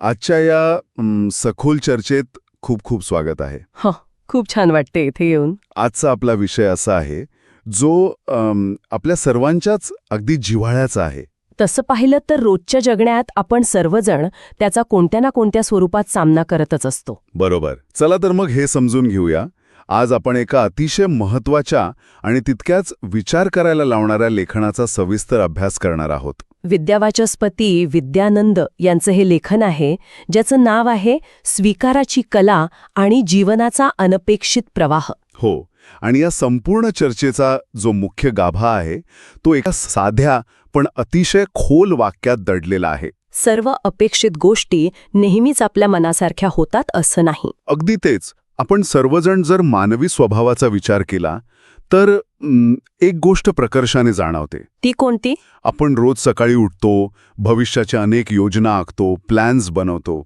आजच्या या सखोल चर्चेत खूप खूप स्वागत आहे. हो, खूप छान वाटते इथे येऊन. आजचा आपला विषय असा आहे जो आपल्या सर्वांच्याच अगदी जिव्हाळ्याचा आहे. तसं पाहिलं तर रोजच्या जगण्यात आपण सर्वजण त्याचा कोणत्या ना कोणत्या स्वरूपात सामना करतच असतो. बरोबर. चला तर मग हे समजून घेऊया. आज आपण एका अतिशय महत्त्वाच्या आणि तितक्याच विचार करायला लावणाऱ्या लेखनाचा सविस्तर अभ्यास करणार आहोत. विद्यावाचस्पती विद्यानंद यांचं हे लेखन आहे, ज्याचं नाव आहे स्वीकाराची कला आणि जीवनाचा अनपेक्षित प्रवाह. हो, आणि या संपूर्ण चर्चेचा जो मुख्य गाभा आहे तो एका साध्या पण अतिशय खोल वाक्यात दडलेला आहे. सर्व अपेक्षित गोष्टी नेहमीच आपल्या मनासारख्या होतात असं नाही. अगदी तेच. आपण सर्वजण जर मानवी स्वभावाचा विचार केला तर एक गोष्ट प्रकर्षाने जाणवते. ती कोणती? आपण रोज सकाळी उठतो, भविष्याच्या अनेक योजना आखतो, प्लॅन्स बनवतो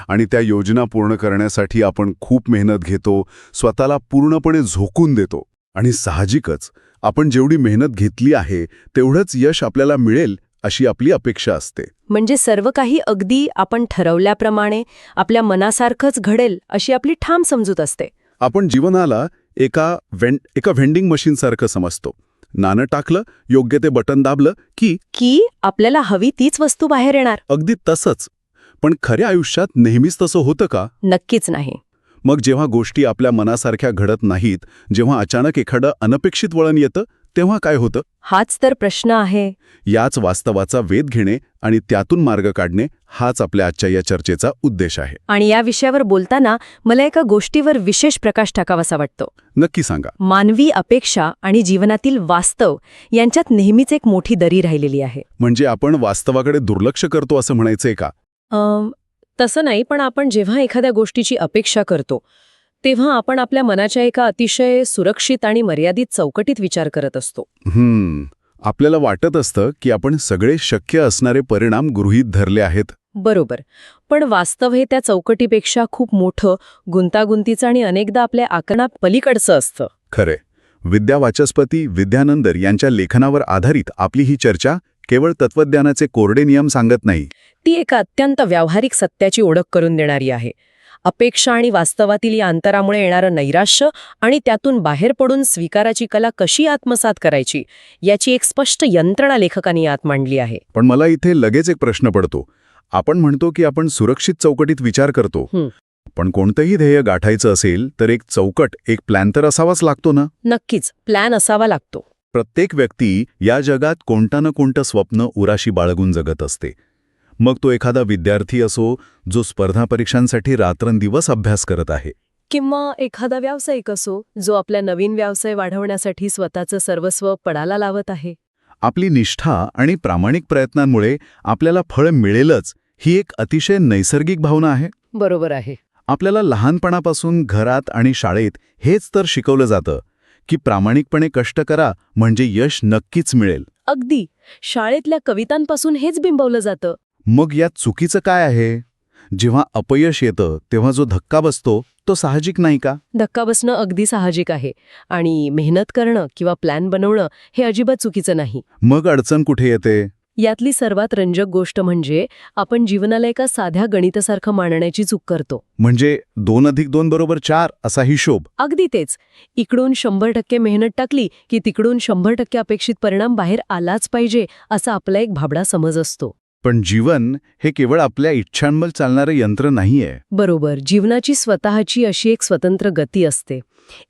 आणि त्या योजना पूर्ण करण्यासाठी आपण खूप मेहनत घेतो, स्वतःला पूर्णपणे झोकून देतो. आणि साहजिकच आपण जेवढी मेहनत घेतली आहे तेवढंच यश आपल्याला मिळेल अशी आपली अपेक्षा असते. म्हणजे सर्व काही अगदी आपण ठरवल्याप्रमाणे आपल्या मनासारखंच घडेल अशी आपली ठाम समजूत असते. आपण जीवनाला एका व्हेंडिंग मशीनसारखं समजतो. नाणं टाकलं, योग्य ते बटन दाबलं की आपल्याला हवी तीच वस्तू बाहेर येणार. अगदी तसंच. पण खऱ्या आयुष्यात नेहमीच तसं होतं का? नक्कीच नाही. मग जेव्हा गोष्टी आपल्या मनासारख्या घडत नाहीत, जेव्हा अचानक एखादं अनपेक्षित वळण येतं, तेव्हा काय होतं? हाच तर प्रश्न आहे. याच वास्तवाचा वेध घेणे आणि त्यातून मार्ग काढणे हाच आपल्या आजच्या या चर्चेचा उद्देश आहे. आणि या विषयावर बोलताना मला एका गोष्टीवर विशेष प्रकाश टाकावासा वाटतो. नक्की सांगा. मानवी अपेक्षा आणि जीवनातील वास्तव यांच्यात नेहमीच एक मोठी दरी राहिलेली आहे. म्हणजे आपण वास्तवाकडे दुर्लक्ष करतो असं म्हणायचंय का? तसं नाही, पण आपण जेव्हा एखाद्या गोष्टीची अपेक्षा करतो तेव्हा आपण आपल्या मनाच्या एका अतिशय सुरक्षित आणि मर्यादित चौकटीत विचार करत असतो. आपल्याला वाटत असतं की आपण सगळे शक्य असणारे परिणाम गृहीत धरले आहेत. बरोबर. पण वास्तव हे त्या चौकटीपेक्षा खूप मोठं, गुंतागुंतीचं आणि अनेकदा आपल्या आकलनात पलीकडचं असतं. खरे. विद्यावाचस्पती विद्यानंद यांच्या लेखनावर आधारित आपली ही चर्चा केवळ तत्वज्ञानाचे कोरडे नियम सांगत नाही. ती एका अत्यंत व्यावहारिक सत्याची ओळख करून देणारी आहे. अपेक्षा आणि वास्तवातील या अंतरामुळे येणारं नैराश्य आणि त्यातून बाहेर पडून स्वीकाराची कला कशी आत्मसात करायची याची एक स्पष्ट यंत्रणा लेखकांनी यात मांडली आहे. पण मला इथे लगेच एक प्रश्न पडतो. आपण म्हणतो की आपण सुरक्षित चौकटीत विचार करतो, पण कोणतंही ध्येय गाठायचं असेल तर एक चौकट, एक प्लॅन तर असावाच लागतो ना? नक्कीच, प्लॅन असावा लागतो. प्रत्येक व्यक्ती या जगात कोणतं ना कोणतं स्वप्न उराशी बाळगून जगत असते. मग तो एखादा विद्यार्थी असो जो स्पर्धा परीक्षांसाठी रात्रंदिवस अभ्यास करत आहे, किंवा एखादा व्यावसायिक असो जो आपल्या नवीन व्यवसाय वाढवण्यासाठी स्वतःचं सर्वस्व पणाला लावत आहे. आपली निष्ठा आणि प्रामाणिक प्रयत्नांमुळे आपल्याला फळ मिळेलच ही एक अतिशय नैसर्गिक भावना आहे. बरोबर आहे. आपल्याला लहानपणापासून घरात आणि शाळेत हेच तर शिकवलं जातं की प्रामाणिकपणे कष्ट करा म्हणजे यश नक्कीच मिळेल. अगदी. शाळेतल्या कवितांपासून हेच बिंबवलं जातं. मग यात चुकीचं काय आहे? जेव्हा अपयश येतं तेव्हा जो धक्का बसतो तो साहजिक नाही का? धक्का बसणं अगदी साहजिक आहे आणि मेहनत करणं किंवा प्लॅन बनवणं हे अजिबात चुकीचं नाही. मग अडचण कुठे येते? यातली सर्वात रंजक गोष्ट म्हणजे आपण जीवनाला एका साध्या गणितासारखं मांडण्याची चूक करतो. म्हणजे 2+2 = 4 असा हिशोब. अगदी तेच. इकडून 100% मेहनत टाकली की तिकडून 100% अपेक्षित परिणाम बाहेर आलाच पाहिजे असा आपला एक भाबडा समज असतो. पण जीवन हे केवळ आपल्या इच्छांवर चालणारं यंत्र नाहीये. बरोबर. जीवनाची स्वतःची अशी एक स्वतंत्र गती असते,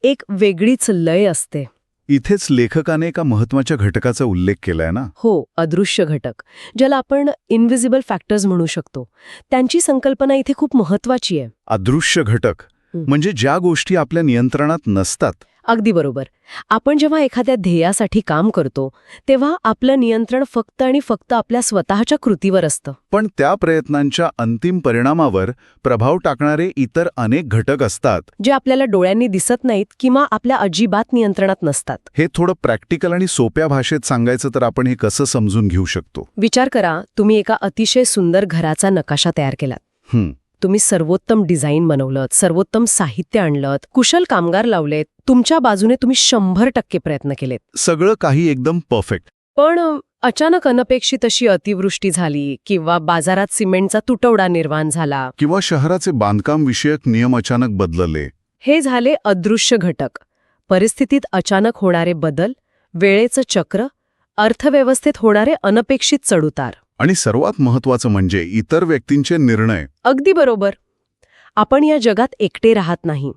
एक वेगळीच लय असते. इथेच लेखकाने एका महत्त्वाच्या घटकाचा उल्लेख केलाय ना? हो, अदृश्य घटक, ज्याला आपण इनव्हिजिबल फॅक्टर्स म्हणू शकतो. त्यांची संकल्पना इथे खूप महत्त्वाची आहे. अदृश्य घटक म्हणजे ज्या गोष्टी आपल्या नियंत्रणात नसतात. अगदी बरोबर. आपण जेव्हा एखाद्या ध्येयासाठी काम करतो तेव्हा आपलं नियंत्रण फक्त आणि फक्त आपल्या स्वतःच्या कृतीवर असतं. पण त्या प्रयत्नांच्या अंतिम परिणामावर प्रभाव टाकणारे इतर अनेक घटक असतात जे आपल्याला डोळ्यांनी दिसत नाहीत किंवा आपल्या अजिबात नियंत्रणात नसतात. हे थोडं प्रॅक्टिकल आणि सोप्या भाषेत सांगायचं तर आपण हे कसं समजून घेऊ शकतो? विचार करा, तुम्ही एका अतिशय सुंदर घराचा नकाशा तयार केलात. तुम्ही सर्वोत्तम डिझाईन बनवलं, सर्वोत्तम साहित्य आणलं, कुशल कामगार लावलेत, तुमच्या बाजूने तुम्ही 100% प्रयत्न केलेत. सगळं काही एकदम परफेक्ट. पण अचानक अनपेक्षित अशी अतिवृष्टी झाली किंवा बाजारात सिमेंटचा तुटवडा निर्माण झाला, किंवा शहराचे बांधकाम विषयक नियम अचानक बदलले. हे झाले अदृश्य घटक. परिस्थितीत अचानक होणारे बदल, वेळेचं चक्र, अर्थव्यवस्थेत होणारे अनपेक्षित चढउतार. आणि सर्वात महत्वाचं म्हणजे इतर व्यक्तींचे निर्णय. अगदी बरोबर. आपण या जगात एकटे राहत नाही.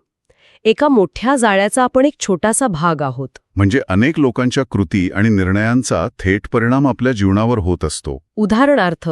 एका मोठ्या जाळ्याचा आपण एक छोटासा भाग आहोत. म्हणजे अनेक लोकांच्या कृती आणि निर्णयांचा थेट परिणाम आपल्या जीवनावर होत असतो. उदाहरणार्थ,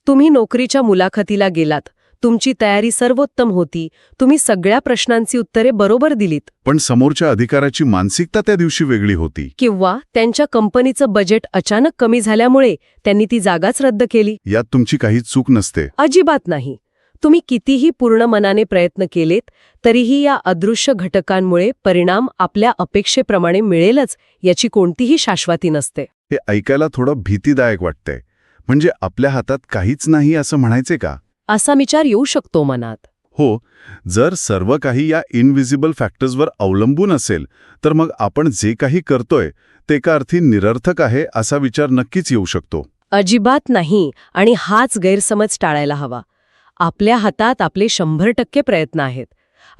तुम्ही नोकरीच्या मुलाखतीला गेलात, तुमची तयारी सर्वोत्तम होती, तुम्ही सगळ्या प्रश्नांची उत्तरे बरोबर दिलीत. पण समोरच्या अधिकाराची मानसिकता त्या दिवशी वेगळी होती. किंवा त्यांच्या कंपनीचं बजेट अचानक कमी झाल्यामुळे त्यांनी ती जागाच रद्द केली. यात तुमची काही चूक नसते. अजिबात नाही. तुम्ही कितीही पूर्ण मनाने प्रयत्न केलेत तरीही या अदृश्य घटकांमुळे परिणाम आपल्या अपेक्षेप्रमाणे मिळेलच याची कोणतीही शाश्वती नसते. हे ऐकायला थोडं भीतीदायक वाटतंय. म्हणजे आपल्या हातात काहीच नाही असं म्हणायचे का? असा विचार येऊ शकतो मनात. हो, जर सर्व काही या इनव्हिजिबल फॅक्टर्सवर अवलंबून असेल तर मग आपण जे काही करतोय ते एका अर्थी निरर्थक आहे असा विचार नक्कीच येऊ शकतो. अजिबात नाही. आणि हाच गैरसमज टाळायला हवा. आपल्या हातात आपले 100% प्रयत्न आहेत.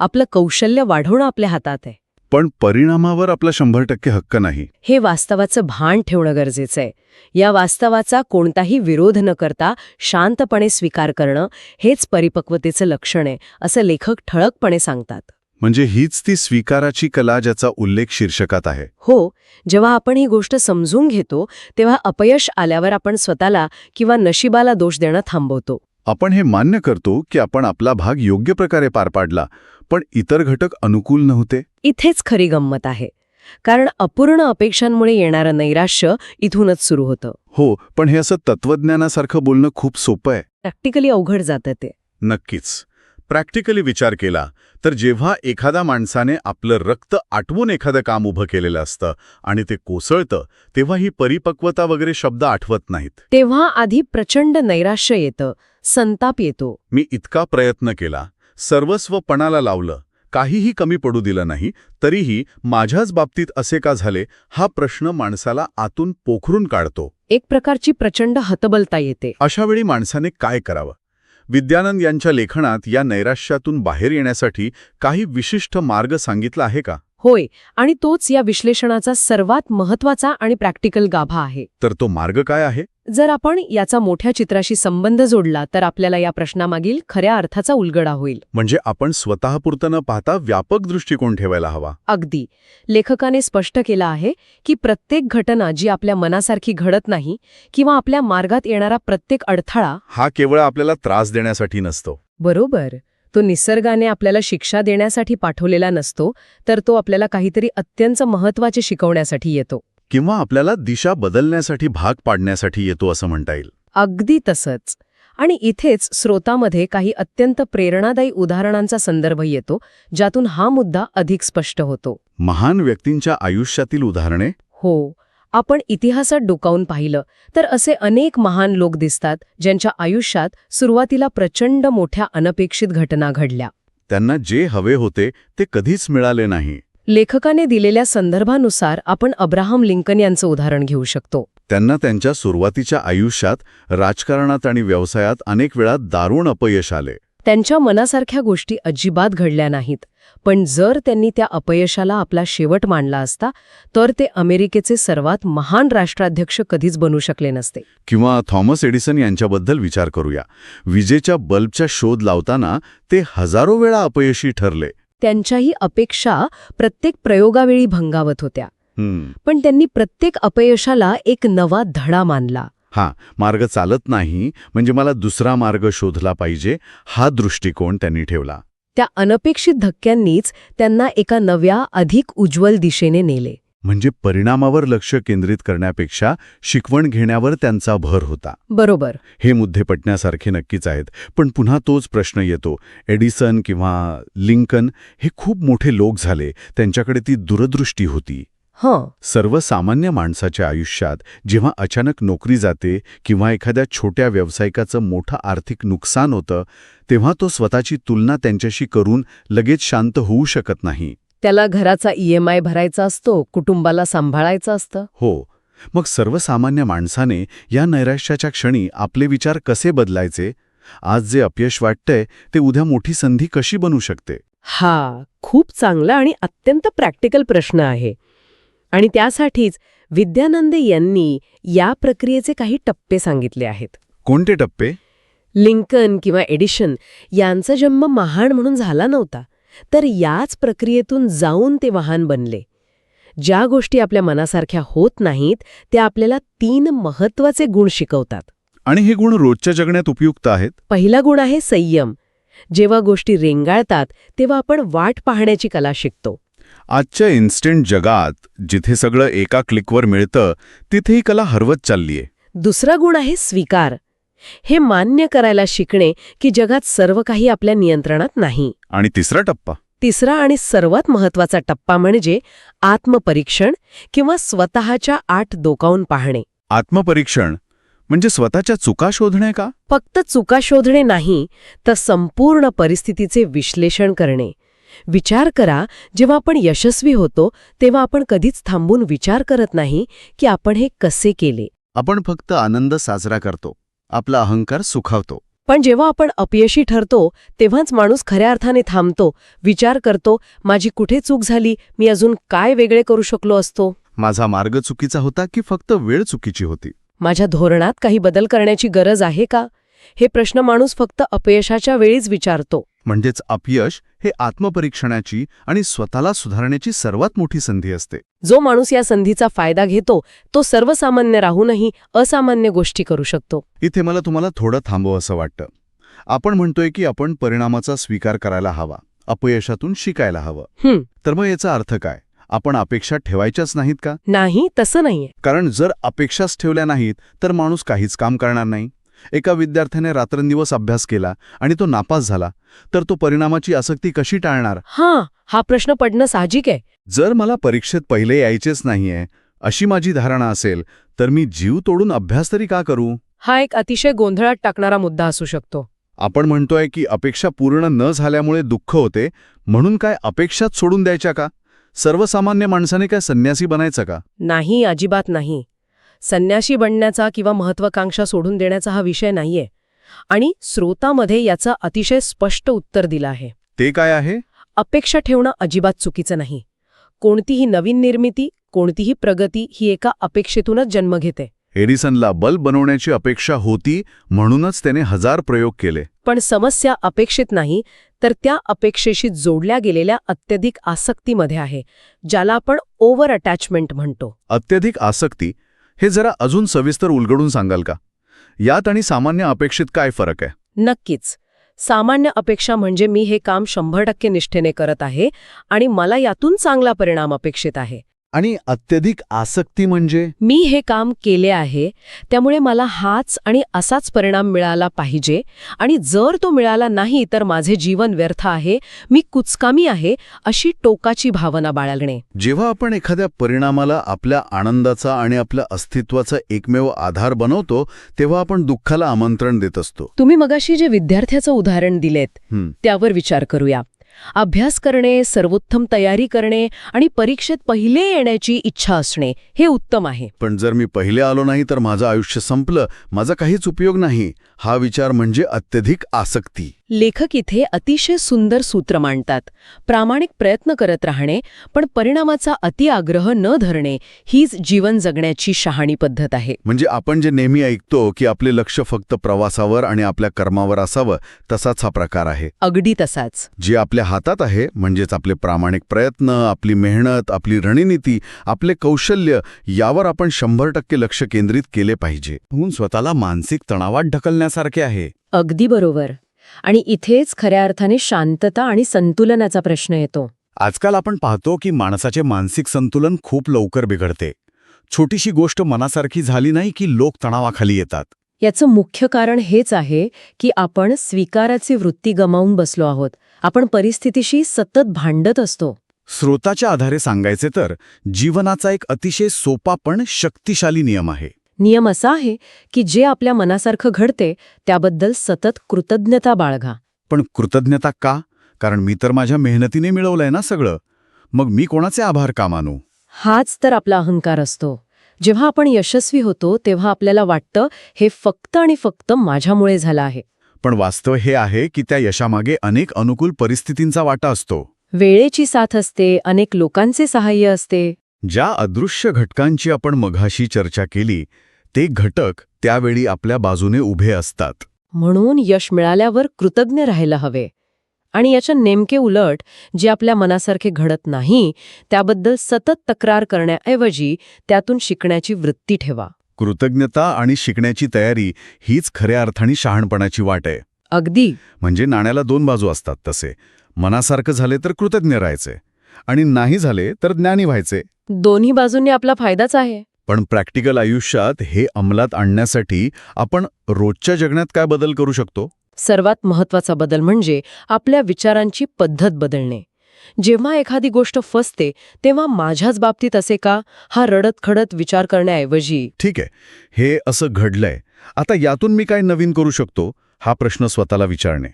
आपलं कौशल्य वाढवणं आपल्या हातात आहे. पण परिणामावर आपला 100% हक्क नाही. हे वास्तवाचं भान ठेवणं गरजेचं आहे. या वास्तवाचा कोणताही विरोध न करता शांतपणे स्वीकार करणं हेच परिपक्वतेचं लक्षण आहे, असं लेखक ठळकपणे सांगतात. म्हणजे हीच ती स्वीकाराची कला ज्याचा उल्लेख शीर्षकात आहे. हो, जेव्हा आपण ही गोष्ट समजून घेतो तेव्हा अपयश आल्यावर आपण स्वतःला किंवा नशिबाला दोष देणं थांबवतो. आपण हे मान्य करतो की आपण आपला भाग योग्य प्रकारे पार पाडला, पण इतर घटक अनुकूल नव्हते. इथेच खरी गंमत आहे. कारण अपूर्ण अपेक्षांमुळे येणारं नैराश्य इथूनच सुरू होतं. हो, पण हे असं तत्वज्ञानासारखं बोलणं खूप सोपं आहे. प्रॅक्टिकली अवघड जातं ते. नक्कीच. प्रॅक्टिकली विचार केला तर जेव्हा एखाद्या माणसाने आपलं रक्त आटवून एखादं काम उभं केलेलं असतं आणि ते कोसळतं, तेव्हा ही परिपक्वता वगैरे शब्द आठवत नाहीत. तेव्हा आधी प्रचंड नैराश्य येतं, संताप येतो. मी इतका प्रयत्न केला, सर्वस्व पणाला लावलं, काहीही कमी पडू दिलं नाही, तरीही माझ्याच बाबतीत असे का झाले हा प्रश्न माणसाला आतून पोखरून काढतो. एक प्रकारची प्रचंड हतबलता येते. अशावेळी माणसाने काय करावं? विद्यानंद यांच्या लेखनात या नैराश्यातून बाहेर येण्यासाठी काही विशिष्ट मार्ग सांगितला आहे का? होय, आणि तोच या विश्लेषणाचा सर्वात महत्वाचा आणि प्रॅक्टिकल गाभा आहे. तर तो मार्ग काय आहे? जर आपण याचा मोठ्या चित्राशी संबंध जोडला तर आपल्याला या प्रश्नामागील खऱ्या अर्थाचा उलगडा होईल. म्हणजे आपण स्वतःपुरतं न पाहता व्यापक दृष्टिकोन ठेवायला हवा. अगदी. लेखकाने स्पष्ट केलं आहे की प्रत्येक घटना जी आपल्या मनासारखी घडत नाही किंवा आपल्या मार्गात येणारा प्रत्येक अडथळा हा केवळ आपल्याला त्रास देण्यासाठी नसतो. बरोबर, तो निसर्गाने आपल्याला शिक्षा देण्यासाठी पाठवलेला नसतो, तर तो आपल्याला काहीतरी अत्यंत महत्त्वाचे शिकवण्यासाठी येतो. किंवा आपल्याला दिशा बदलण्यासाठी भाग पाडण्यासाठी येतो असं म्हणता येईल. अगदी तसंच. आणि इथेच स्रोतामध्ये काही अत्यंत प्रेरणादायी उदाहरणांचा संदर्भ येतो, ज्यातून हा मुद्दा अधिक स्पष्ट होतो. महान व्यक्तींच्या आयुष्यातील उदाहरणे? हो, आपण इतिहासात डोकावून पाहिलं तर असे अनेक महान लोक दिसतात ज्यांच्या आयुष्यात सुरुवातीला प्रचंड मोठ्या अनपेक्षित घटना घडल्या. त्यांना जे हवे होते ते कधीच मिळाले नाही. लेखकाने दिलेल्या संदर्भानुसार आपण अब्राहम लिंकन यांचं उदाहरण घेऊ शकतो. त्यांना त्यांच्या सुरुवातीच्या आयुष्यात राजकारणात आणि व्यवसायात अनेक वेळा दारुण अपयश आले. त्यांच्या मनासारख्या गोष्टी अजिबात घडल्या नाहीत, पण जर त्यांनी त्या अपयशाला आपला शेवट मानला असता तर ते अमेरिकेचे सर्वात महान राष्ट्राध्यक्ष कधीच बनू शकले नसते. किंवा थॉमस एडिसन यांच्याबद्दल विचार करूया. विजेच्या बल्बचा शोध लावताना ते हजारो वेळा अपयशी ठरले. त्यांच्याही अपेक्षा प्रत्येक प्रयोगावेळी भंगावत होत्या. पण त्यांनी प्रत्येक अपयशाला एक नवा धडा मानला. मार्ग चालत नाही म्हणजे मला दुसरा मार्ग शोधला पाहिजे, हा दृष्टिकोन त्यांनी ठेवला. त्या अनपेक्षित धक्क्यांनीच त्यांना एका नव्या, अधिक उज्ज्वल दिशेने नेले. म्हणजे परिणामावर लक्ष केंद्रित करण्यापेक्षा शिकवण घेण्यावर त्यांचा भर होता. बरोबर. हे मुद्दे पटण्यासारखे नक्कीच आहेत. पण पुन्हा तोच प्रश्न येतो. एडिसन किंवा लिंकन हे खूप मोठे लोक झाले, त्यांच्याकडे ती दूरदृष्टी होती. सर्वसामान्य माणसाच्या आयुष्यात जेव्हा अचानक नोकरी जाते किंवा एखाद्या छोट्या व्यावसायिकाचं मोठं आर्थिक नुकसान होतं, तेव्हा तो स्वतःची तुलना त्यांच्याशी करून लगेच शांत होऊ शकत नाही. त्याला घराचा EMI भरायचा असतो, कुटुंबाला सांभाळायचं असतं. हो, मग सर्वसामान्य माणसाने या नैराश्याच्या क्षणी आपले विचार कसे बदलायचे? आज जे अपयश वाटतंय ते उद्या मोठी संधी कशी बनू शकते? हा खूप चांगला आणि अत्यंत प्रॅक्टिकल प्रश्न आहे. आणि त्यासाठीच विद्यानंद यांनी या प्रक्रियेचे काही टप्पे सांगितले आहेत. कोणते टप्पे? लिंकन किंवा एडिशन यांचा जन्म महान म्हणून झाला नव्हता, तर याच प्रक्रियेतून जाऊन ते महान बनले. ज्या गोष्टी आपल्या मनासारख्या होत नाहीत त्या आपल्याला 3 महत्वाचे गुण शिकवतात. आणि हे गुण रोजच्या जगण्यात उपयुक्त आहेत. पहिला गुण आहे संयम. जेव्हा गोष्टी रेंगाळतात तेव्हा आपण वाट पाहण्याची कला शिकतो. आजच्या इन्स्टंट जगात जिथे सगळं एका क्लिकवर मिळतं तिथे ही कला हरवत चाललीय. दुसरा गुण आहे स्वीकार. हे मान्य करायला शिकणे की जगात सर्व काही आपल्या नियंत्रणात नाही. आणि तिसरा टप्पा? तिसरा आणि सर्वात महत्वाचा टप्पा म्हणजे आत्मपरीक्षण किंवा स्वतःच्या आत डोकावून पाहणे. आत्मपरीक्षण म्हणजे स्वतःच्या चुका शोधणे का? फक्त चुका शोधणे नाही, तर संपूर्ण परिस्थितीचे विश्लेषण करणे. विचार करा, जेव्हा आपण यशस्वी होतो तेव्हा आपण कधीच थांबून विचार करत नाही की आपण हे कसे केले. आपण फक्त आनंद साजरा करतो, आपला अहंकार सुखावतो. पण जेव्हा आपण अपयशी ठरतो तेव्हाच माणूस खऱ्या अर्थाने थांबतो, विचार करतो, माझी कुठे चूक झाली, मी अजून काय वेगळे करू शकलो असतो. माझा मार्ग चुकीचा होता की फक्त वेळ चुकीची होती? माझ्या धोरणात काही बदल करण्याची गरज आहे का? हे प्रश्न माणूस फक्त अपयशाच्या वेळीच विचारतो. म्हणजेच अपयश हे आत्मपरीक्षणाची आणि स्वतःला सुधारण्याची सर्वात मोठी संधी असते. जो माणूस या संधीचा फायदा घेतो तो सर्वसामान्य राहूनही असामान्य गोष्टी करू शकतो. इथे मला तुम्हाला थोडं थांबव असं वाटतं. आपण म्हणतोय की आपण परिणामाचा स्वीकार करायला हवा, अपयशातून शिकायला हवं. तर मग याचा अर्थ काय? आपण अपेक्षा ठेवायच्याच नाहीत का? नाही, तसं नाहीये. कारण जर अपेक्षाच ठेवल्या नाहीत तर माणूस काहीच काम करणार नाही. एका विद्यार्थ्याने रात्रंदिवस अभ्यास केला आणि तो नापास झाला तर तो परिणामाची आसक्ती कशी टाळणार? हा प्रश्न पडणं साहजिक आहे. जर मला परीक्षेत पहिले यायचेच नाहीये अशी माझी धारणा असेल तर मी जीव तोडून अभ्यास तरी का करू? हा एक अतिशय गोंधळात टाकणारा मुद्दा असू शकतो. आपण म्हणतोय की अपेक्षा पूर्ण न झाल्यामुळे दुःख होते, म्हणून काय अपेक्षाच सोडून द्यायच्या का? सर्वसामान्य माणसाने काय संन्यासी बनायचं का? नाही, अजिबात नाही. संन्याशी बनण्याचा किंवा महत्वाकांक्षा सोडून देण्याचा हा विषय नाहीये. आणि स्रोतामध्ये याचं अतिशय स्पष्ट उत्तर दिलं आहे. ते काय आहे? अपेक्षा ठेवणं अजिबात चुकीचं नाही. कोणतीही नवीन निर्मिती, कोणतीही प्रगती ही एका अपेक्षेतूनच जन्म घेते. एडिसनला बल्ब बनवण्याची अपेक्षा होती म्हणूनच त्याने 1000 प्रयोग केले. पण समस्या अपेक्षित नाही, तर त्या अपेक्षेशी जोडल्या गेलेल्या अत्यधिक आसक्तीमध्ये आहे, ज्याला आपण ओव्हर अटॅचमेंट म्हणतो. अत्यधिक आसक्ती हे जरा अजून सविस्तर उलगडून सांगाल का? यात आणि सामान्य अपेक्षित काय फरक आहे? नक्कीच. सामान्य अपेक्षा म्हणजे मी हे काम 100% निष्ठेने करत आहे आणि मला यातून चांगला परिणाम अपेक्षित आहे. आणि अत्यधिक आसक्ती म्हणजे मी हे काम केले आहे त्यामुळे मला हाच आणि असाच परिणाम मिळाला पाहिजे, आणि जर तो मिळाला नाही तर माझे जीवन व्यर्थ आहे, मी कुचकामी आहे, अशी टोकाची भावना बाळगणे. जेव्हा आपण एखाद्या परिणामाला आपल्या आनंदाचा आणि आपल्या अस्तित्वाचा एकमेव आधार बनवतो तेव्हा आपण दुःखाला आमंत्रण देत असतो. तुम्ही मगाशी जे विद्यार्थ्याचं उदाहरण दिलेत त्यावर विचार करूया. अभ्यास करणे, सर्वोत्तम तयारी करणे आणि परीक्षेत पहिले येण्याची इच्छा असणे हे उत्तम आहे. पण जर मी पहिले आलो नाही तर माझं आयुष्य संपलं, माझा काहीच उपयोग नाही, हा विचार म्हणजे अत्यधिक आसक्ती. लेखक इथे अतिशय सुंदर सूत्र मांडतात. प्रामाणिक प्रयत्न करत राहणे पण परिणामाचा अतिआग्रह न धरणे हीच जीवन जगण्याची शहाणी पद्धत आहे. म्हणजे आपण जे नेहमी ऐकतो की आपले लक्ष फक्त प्रवासावर आणि आपल्या कर्मावर असावं, तसाच हा प्रकार आहे. अगदी तसाच. जे आपल्या हातात आहे म्हणजेच आपले प्रामाणिक प्रयत्न, आपली मेहनत, आपली रणनीती, आपले कौशल्य यावर आपण 100% लक्ष केंद्रित केले पाहिजे. म्हणून स्वतःला मानसिक तणावात ढकलण्यासारखे आहे. अगदी बरोबर. आणि इथेच खऱ्या अर्थाने शांतता आणि संतुलनाचा प्रश्न येतो. आजकाल आपण पाहतो की माणसाचे मानसिक संतुलन खूप लवकर बिघडते. छोटीशी गोष्ट मनासारखी झाली नाही की लोक तणावाखाली येतात. याचं मुख्य कारण हेच आहे की आपण स्वीकाराची वृत्ती गमावून बसलो आहोत. आपण परिस्थितीशी सतत भांडत असतो. स्रोताच्या आधारे सांगायचे तर जीवनाचा एक अतिशय सोपा पण शक्तिशाली नियम आहे. नियम असा आहे की जे आपल्या मनासारखं घडते त्याबद्दल सतत कृतज्ञता बाळगा. पण कृतज्ञता का? कारण मी तर माझ्या मेहनतीने मिळवलंय ना सगळं. मग मी कोणाचे आभार का मानू? हाच तर आपला अहंकार असतो. जेव्हा आपण यशस्वी होतो तेव्हा आपल्याला वाटतं हे फक्त आणि फक्त माझ्यामुळे झालं आहे. पण वास्तव हे आहे की त्या यशामागे अनेक अनुकूल परिस्थितींचा वाटा असतो. वेळेची साथ असते, अनेक लोकांचे सहाय्य असते. ज्या अदृश्य घटकांची आपण मघाशी चर्चा केली ते घटक त्यावेळी आपल्या बाजूने उभे असतात. म्हणून यश मिळाल्यावर कृतज्ञ राहायला हवे. आणि याच्या नेमके उलट जे आपल्या मनासारखे घडत नाही त्याबद्दल सतत तक्रार करण्याऐवजी त्यातून शिकण्याची वृत्ती ठेवा. कृतज्ञता आणि शिकण्याची तयारी हीच खऱ्या अर्थाने शहाणपणाची वाट आहे. अगदी. म्हणजे नाण्याला दोन बाजू असतात तसे. मनासारखं झाले तर कृतज्ञ राहायचे आणि नाही झाले तर ज्ञानी व्हायचे. दोन्ही बाजूंनी आपला फायदाच आहे. पण प्रॅक्टिकल आयुष्यात हे अंमलात आणण्यासाठी आपण रोजच्या जगण्यात काय बदल करू शकतो? सर्वात महत्वाचा बदल म्हणजे आपल्या विचारांची पद्धत बदलणे. जेव्हा एखादी गोष्ट फसते तेव्हा माझ्याच बाबतीत असे का हा रडत खडत विचार करण्याऐवजी ठीक आहे, हे असं घडलंय, आता यातून मी काय नवीन करू शकतो हा प्रश्न स्वतःला विचारणे.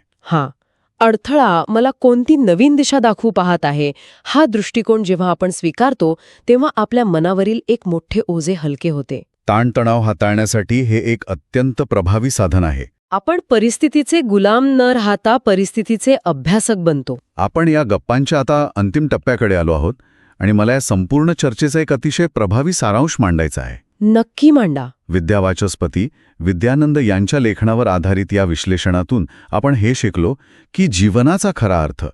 अडथळा मला कोणती नवीन दिशा दाखवू पाहत आहे हा दृष्टिकोन जेव्हा आपण स्वीकारतो तेव्हा आपल्या मनावरील एक मोठे ओझे हलके होते. ताणतणाव हाताळण्यासाठी हे एक अत्यंत प्रभावी साधन आहे. आपण परिस्थितीचे गुलाम न राहता परिस्थितीचे अभ्यासक बनतो. आपण या गप्पांच्या आता अंतिम टप्प्याकडे आलो आहोत आणि मला या संपूर्ण चर्चेचा एक अतिशय प्रभावी सारांश मांडायचा आहे. नक्की मांडा. विद्यावाचस्पती विद्यानंद यांच्या लेखनावर आधारित या विश्लेषणातून आपण हे शिकलो की जीवनाचा खरा अर्थ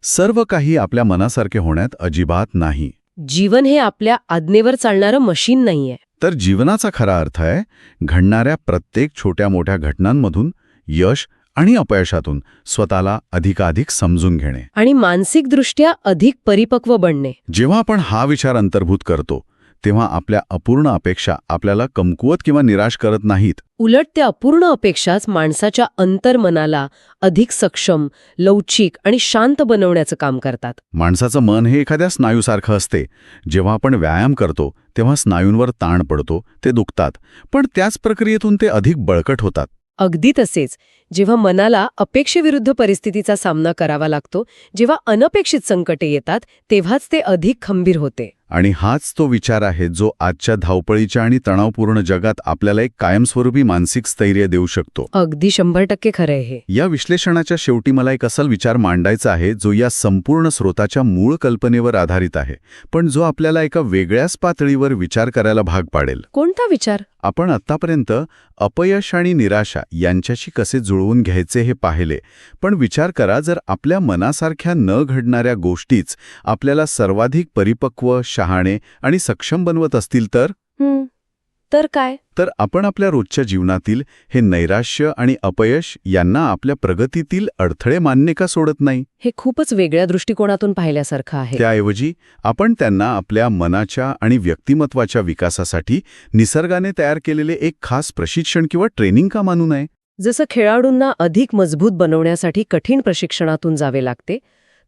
सर्व काही आपल्या मनासारखे होण्यात अजिबात नाही. जीवन हे आपल्या आज्ञेवर चालणारं मशीन नाहीये. तर जीवनाचा खरा अर्थ आहे घडणाऱ्या प्रत्येक छोट्या मोठ्या घटनांमधून यश आणि अपयशातून स्वतःला अधिकाधिक समजून घेणे आणि मानसिकदृष्ट्या अधिक परिपक्व बनणे. जेव्हा आपण हा विचार अंतर्भूत करतो तेव्हा आपल्या अपूर्ण अपेक्षा आपल्याला कमकुवत किंवा निराश करत नाहीत. उलट त्या अपूर्ण अपेक्षाच माणसाच्या अंतर्मनाला अधिक सक्षम, लवचिक आणि शांत बनवण्याचं काम करतात. माणसाचं मन हे एखाद्या स्नायूसारखं असते. जेव्हा आपण व्यायाम करतो तेव्हा स्नायूंवर ताण पडतो, ते दुखतात, पण त्याच प्रक्रियेतून ते अधिक बळकट होतात. अगदी तसेच जेव्हा मनाला अपेक्षेविरुद्ध परिस्थितीचा सामना करावा लागतो, जेव्हा अनपेक्षित संकटे येतात तेव्हाच ते अधिक खंबीर होते. आणि हाच तो विचार आहे जो आजच्या धावपळीच्या आणि तणावपूर्ण जगात आपल्याला एक कायमस्वरूपी मानसिक स्थैर्य देऊ शकतो. अगदी 100% खरं आहे हे. या विश्लेषणाच्या शेवटी मला एक असा विचार मांडायचा आहे जो या संपूर्ण स्रोताच्या मूळ कल्पनेवर आधारित आहे, पण जो आपल्याला एका वेगळ्याच पातळीवर विचार करायला भाग पाडेल. कोणता विचार? आपण आत्तापर्यंत अपयश आणि निराशा यांच्याशी कसे जुळवून घ्यायचे हे पाहिले, पण विचार करा जर आपल्या मनासारख्या न घडणाऱ्या गोष्टीच आपल्याला सर्वाधिक परिपक्व, शहाणे आणि सक्षम बनवत असतील तर काय? तर आपण आपल्या रोजच्या जीवनातील हे नैराश्य आणि अपयश यांना आपल्या प्रगतीतील अडथळे मान्य का सोडत नाही? हे खूपच वेगळ्या दृष्टिकोनातून पाहिल्यासारखं आहे. त्याऐवजी आपण त्यांना आपल्या मनाच्या आणि व्यक्तिमत्वाच्या विकासासाठी निसर्गाने तयार केलेले एक खास प्रशिक्षण किंवा ट्रेनिंग का मानू नये? जसं खेळाडूंना अधिक मजबूत बनवण्यासाठी कठीण प्रशिक्षणातून जावे लागते,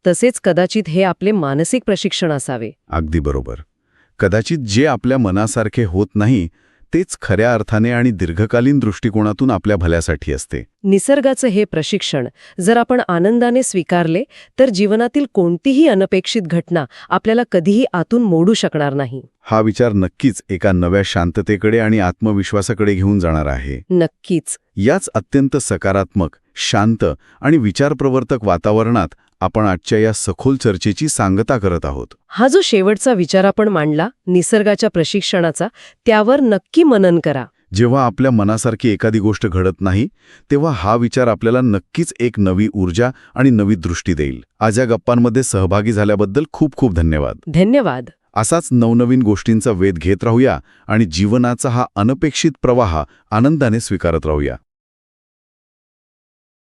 तसेच कदाचित हे आपले मानसिक प्रशिक्षण असावे. अगदी बरोबर. कदाचित जे आपल्या मनासारखे होत नाही तेच खऱ्या अर्थाने आणि दीर्घकालीन दृष्टिकोनातून आपल्या भल्यासाठी असते. निसर्गाचं हे प्रशिक्षण जर आपण आनंदाने स्वीकारले तर जीवनातील कोणतीही अनपेक्षित घटना आपल्याला कधीही आतून मोडू शकणार नाही. हा विचार नक्कीच एका नव्या शांततेकडे आणि आत्मविश्वासाकडे घेऊन जाणार आहे. नक्कीच. याच अत्यंत सकारात्मक, शांत आणि विचारप्रवर्तक वातावरणात आपण आजच्या या सखोल चर्चेची सांगता करत आहोत. हा जो शेवटचा विचार आपण मांडला निसर्गाच्या प्रशिक्षणाचा, त्यावर नक्की मनन करा. जेव्हा आपल्या मनासारखी एखादी गोष्ट घडत नाही तेव्हा हा विचार आपल्याला नक्कीच एक नवी ऊर्जा आणि नवी दृष्टी देईल. आज या गप्पांमध्ये सहभागी झाल्याबद्दल खूप खूप धन्यवाद. धन्यवाद. असाच नवनवीन गोष्टींचा वेध घेत राहूया आणि जीवनाचा हा अनपेक्षित प्रवाह आनंदाने स्वीकारत राहूया.